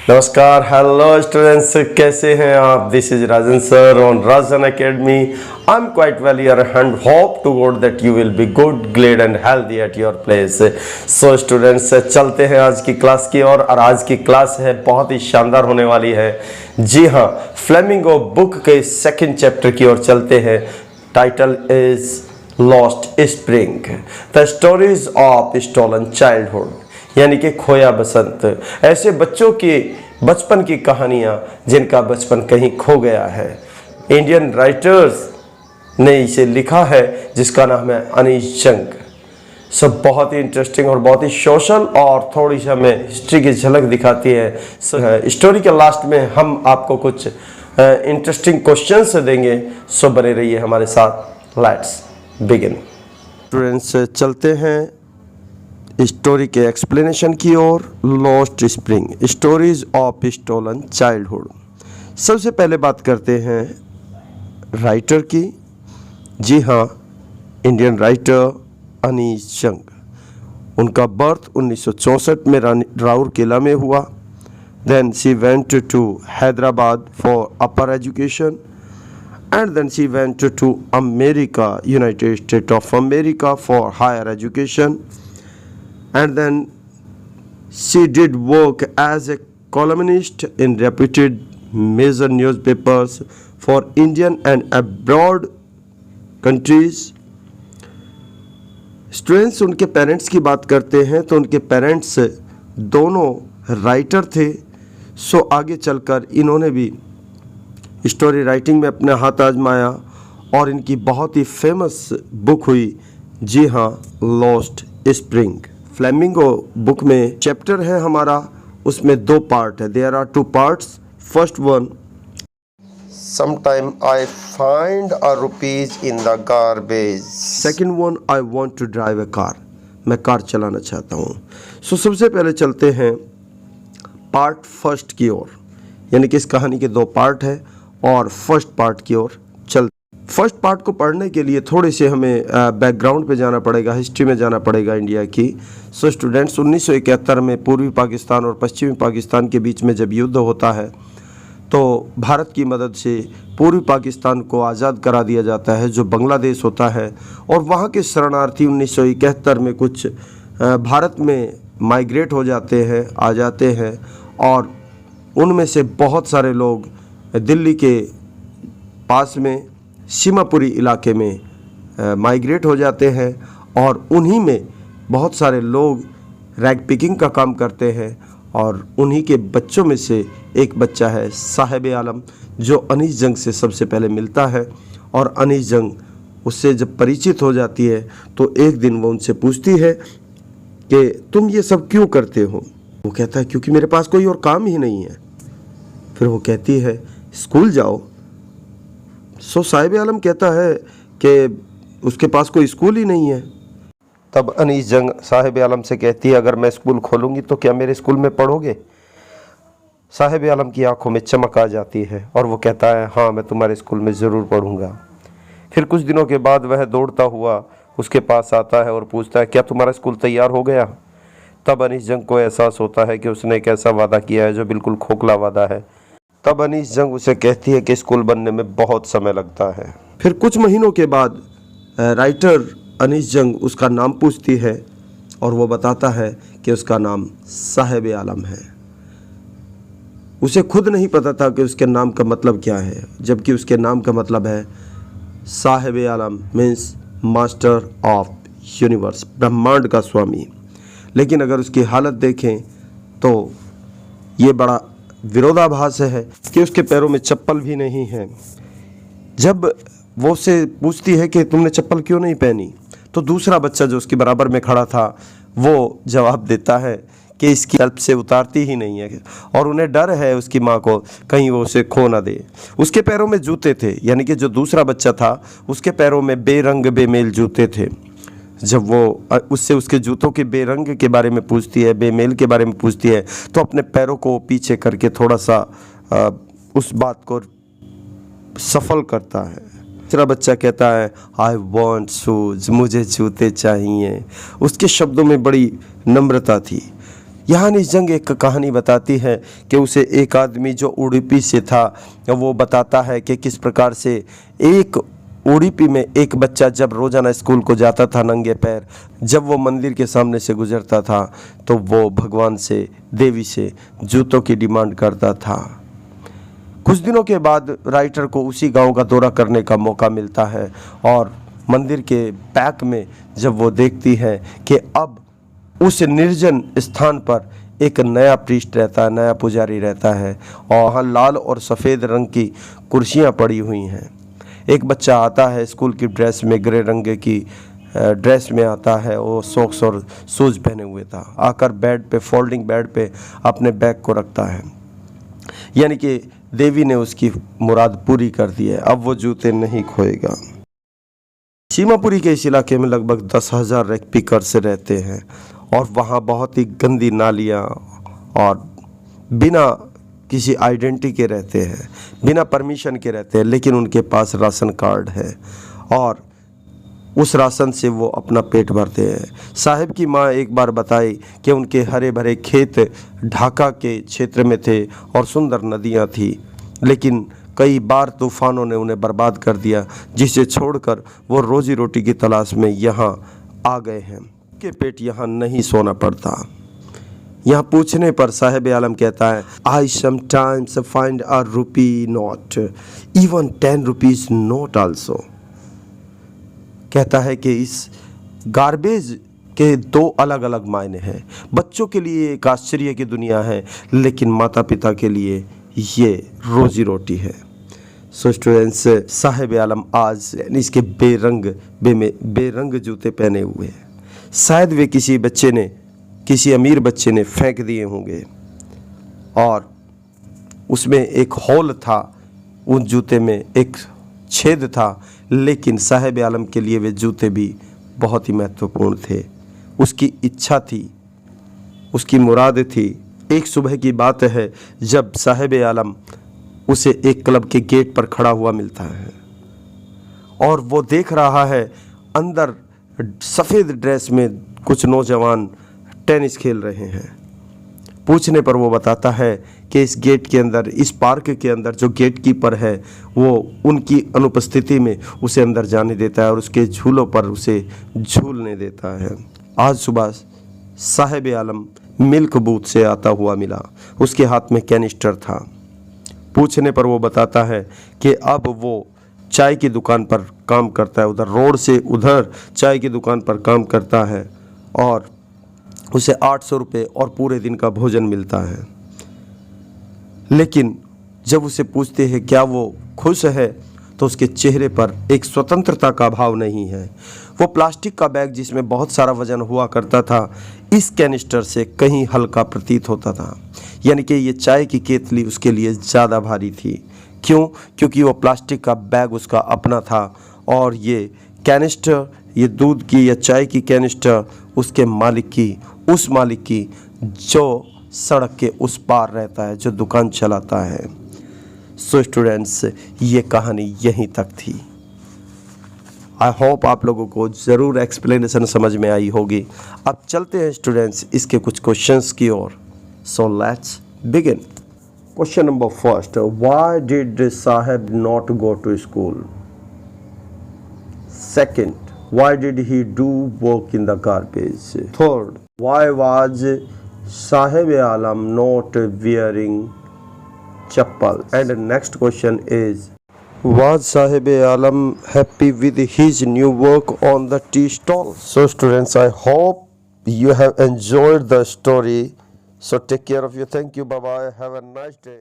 नमस्कार, hello students, कैसे हैं आप? This is Rajan sir on Rajan academy. I am quite well here and hope to god that you will be good, glad and healthy at your place. So students, चलते हैं आज की class की ओर. और आज की क्लास है बहुत ही शानदार होने वाली है. जी हाँ, फ्लेमिंगो बुक के सेकंड चैप्टर की ओर चलते हैं. Title is lost spring, the stories of stolen childhood, यानी कि खोया बसंत. ऐसे बच्चों की बचपन की कहानियाँ जिनका बचपन कहीं खो गया है. इंडियन राइटर्स ने इसे लिखा है जिसका नाम है अनीश जंग. सब बहुत ही इंटरेस्टिंग और बहुत ही सोशल और थोड़ी सी हमें हिस्ट्री की झलक दिखाती है. स्टोरी के लास्ट में हम आपको कुछ इंटरेस्टिंग क्वेश्चंस देंगे. सो बने रहिए हमारे साथ. Let's begin. स्टूडेंट्स, चलते हैं स्टोरी के एक्सप्लेनेशन की ओर. Lost spring, stories of stolen childhood. सबसे पहले बात करते हैं राइटर की. जी हाँ, इंडियन राइटर अनीश जंग. उनका बर्थ 1964 में राउरकेला में हुआ. Then she went to Hyderabad for upper education and then she went to America, United States of America for higher education. And then she did work as a columnist in reputed major newspapers for Indian and abroad countries. Students, उनके parents की बात करते हैं तो उनके parents दोनों writer थे. सो आगे चलकर इन्होंने भी स्टोरी राइटिंग में अपना हाथ आजमाया और इनकी बहुत ही फेमस बुक हुई. जी हाँ, लॉस्ट स्प्रिंग. फ्लेमिंगो बुक में चैप्टर है हमारा, उसमें 2 पार्ट है. There are 2 parts. First one, sometime I find a rupees in the garbage. Second one, I want to drive a car. मैं कार चलाना चाहता हूँ. सो सबसे पहले चलते हैं पार्ट फर्स्ट की ओर, यानी कि इस कहानी के 2 पार्ट है और फर्स्ट पार्ट की ओर चलते. फर्स्ट पार्ट को पढ़ने के लिए थोड़े से हमें बैकग्राउंड पे जाना पड़ेगा, हिस्ट्री में जाना पड़ेगा इंडिया की. सो स्टूडेंट्स, 1971 में पूर्वी पाकिस्तान और पश्चिमी पाकिस्तान के बीच में जब युद्ध होता है तो भारत की मदद से पूर्वी पाकिस्तान को आज़ाद करा दिया जाता है, जो बांग्लादेश होता है. और वहाँ के शरणार्थी 1971 में कुछ भारत में माइग्रेट हो जाते हैं, आ जाते हैं. और उनमें से बहुत सारे लोग दिल्ली के पास में सीमापुरी इलाके में माइग्रेट हो जाते हैं. और उन्हीं में बहुत सारे लोग रैग पिकिंग का काम करते हैं. और उन्हीं के बच्चों में से एक बच्चा है साहिब आलम, जो अनीश जंग से सबसे पहले मिलता है. और अनीश जंग उससे जब परिचित हो जाती है तो एक दिन वो उनसे पूछती है कि तुम ये सब क्यों करते हो. वो कहता है क्योंकि मेरे पास कोई और काम ही नहीं है. फिर वो कहती है स्कूल जाओ. सो साहिब आलम कहता है कि उसके पास कोई स्कूल ही नहीं है. तब अनीश जंग साहिब आलम से कहती है अगर मैं स्कूल खोलूँगी तो क्या मेरे स्कूल में पढ़ोगे. साहिब आलम की आंखों में चमक आ जाती है और वो कहता है हाँ, मैं तुम्हारे स्कूल में ज़रूर पढ़ूँगा. फिर कुछ दिनों के बाद वह दौड़ता हुआ उसके पास आता है और पूछता है क्या तुम्हारा स्कूल तैयार हो गया. तब अनीश जंग को एहसास होता है कि उसने एक ऐसा वादा किया है जो बिल्कुल खोखला वादा है. तब अनीश जंग उसे कहती है कि स्कूल बनने में बहुत समय लगता है. फिर कुछ महीनों के बाद राइटर अनीश जंग उसका नाम पूछती है और वो बताता है कि उसका नाम साहिब आलम है. उसे खुद नहीं पता था कि उसके नाम का मतलब क्या है, जबकि उसके नाम का मतलब है साहिब आलम मीन्स मास्टर ऑफ यूनिवर्स, ब्रह्मांड का स्वामी. लेकिन अगर उसकी हालत देखें तो ये बड़ा विरोधाभास है कि उसके पैरों में चप्पल भी नहीं है. जब वो उससे पूछती है कि तुमने चप्पल क्यों नहीं पहनी, तो दूसरा बच्चा जो उसके बराबर में खड़ा था वो जवाब देता है कि इसकी कल्प से उतारती ही नहीं है और उन्हें डर है उसकी माँ को कहीं वो उसे खो ना दे. उसके पैरों में जूते थे, यानी कि जो दूसरा बच्चा था उसके पैरों में बेरंग बेमेल जूते थे. जब वो उससे उसके जूतों के बेरंग के बारे में पूछती है, बेमेल के बारे में पूछती है, तो अपने पैरों को पीछे करके थोड़ा सा उस बात को सफल करता है. तीसरा बच्चा कहता है आई वॉन्ट शूज, मुझे जूते चाहिए. उसके शब्दों में बड़ी नम्रता थी. यहाँ जंग एक कहानी बताती है कि उसे एक आदमी जो उडुपी से था वो बताता है कि किस प्रकार से एक उडुपी में एक बच्चा जब रोज़ाना स्कूल को जाता था नंगे पैर, जब वो मंदिर के सामने से गुजरता था तो वो भगवान से, देवी से जूतों की डिमांड करता था। कुछ दिनों के बाद राइटर को उसी गांव का दौरा करने का मौका मिलता है और मंदिर के बैक में जब वो देखती है कि अब उस निर्जन स्थान पर एक नया प्रीस्ट रहता है, नया पुजारी रहता है और वहाँ लाल और सफ़ेद रंग की कुर्सियाँ पड़ी हुई हैं। एक बच्चा आता है स्कूल की ड्रेस में, ग्रे रंग की ड्रेस में आता है, वो सॉक्स और शूज़ पहने हुए था। आकर बेड पे, फोल्डिंग बेड पे अपने बैग को रखता है, यानी कि देवी ने उसकी मुराद पूरी कर दी है, अब वो जूते नहीं खोएगा। सीमापुरी के इस इलाके में लगभग 10,000 रेक पिकर्स रहते हैं और वहाँ बहुत ही गंदी नालियाँ और बिना किसी आइडेंटिटी के रहते हैं, बिना परमिशन के रहते हैं, लेकिन उनके पास राशन कार्ड है और उस राशन से वो अपना पेट भरते हैं। साहिब की माँ एक बार बताई कि उनके हरे भरे खेत ढाका के क्षेत्र में थे और सुंदर नदियाँ थी, लेकिन कई बार तूफ़ानों ने उन्हें बर्बाद कर दिया, जिसे छोड़कर वो रोज़ी रोटी की तलाश में यहाँ आ गए हैं। के पेट यहाँ नहीं सोना पड़ता। यहाँ पूछने पर साहिब आलम कहता है, I sometimes find a rupee note, even 10 rupees note also. कहता है कि इस गार्बेज के दो अलग अलग मायने हैं। बच्चों के लिए एक आश्चर्य की दुनिया है, लेकिन माता पिता के लिए ये रोजी रोटी है। सो स्टूडेंट्स, साहिब आलम आज इसके बेरंग जूते पहने हुए हैं। शायद वे किसी अमीर बच्चे ने फेंक दिए होंगे और उसमें एक होल था, उन जूते में एक छेद था, लेकिन साहिब आलम के लिए वे जूते भी बहुत ही महत्वपूर्ण थे। उसकी इच्छा थी, उसकी मुराद थी। एक सुबह की बात है जब साहिब आलम उसे एक क्लब के गेट पर खड़ा हुआ मिलता है और वो देख रहा है अंदर सफ़ेद ड्रेस में कुछ नौजवान टेनिस खेल रहे हैं। पूछने पर वो बताता है कि इस गेट के अंदर, इस पार्क के अंदर जो गेट कीपर है वो उनकी अनुपस्थिति में उसे अंदर जाने देता है और उसके झूलों पर उसे झूलने देता है। आज सुबह साहिब आलम मिल्क बूथ से आता हुआ मिला, उसके हाथ में कैनिस्टर था। पूछने पर वो बताता है कि अब वो चाय की दुकान पर काम करता है, उधर रोड से उधर चाय की दुकान पर काम करता है और उसे 800 रुपये और पूरे दिन का भोजन मिलता है। लेकिन जब उसे पूछते हैं क्या वो खुश है, तो उसके चेहरे पर एक स्वतंत्रता का भाव नहीं है। वो प्लास्टिक का बैग जिसमें बहुत सारा वजन हुआ करता था, इस कैनिस्टर से कहीं हल्का प्रतीत होता था, यानी कि ये चाय की केतली उसके लिए ज़्यादा भारी थी। क्यों? क्योंकि वो प्लास्टिक का बैग उसका अपना था और ये कैनिस्टर, ये दूध की या चाय की कैनिस्टर उसके मालिक की, उस मालिक की जो सड़क के उस पार रहता है, जो दुकान चलाता है। सो स्टूडेंट्स, ये कहानी यहीं तक थी। आई होप आप लोगों को ज़रूर एक्सप्लेनेशन समझ में आई होगी। अब चलते हैं स्टूडेंट्स इसके कुछ क्वेश्चंस की ओर। So let's begin. Question number first, why did Sahib not go to school? Second, why did he do work in the garbage? Third, why was Sahib Alam not wearing chappal? And next question is, was Sahib Alam happy with his new work on the tea stall? So students, I hope you have enjoyed the story. So take care of you. Thank you. Bye bye. Have a nice day.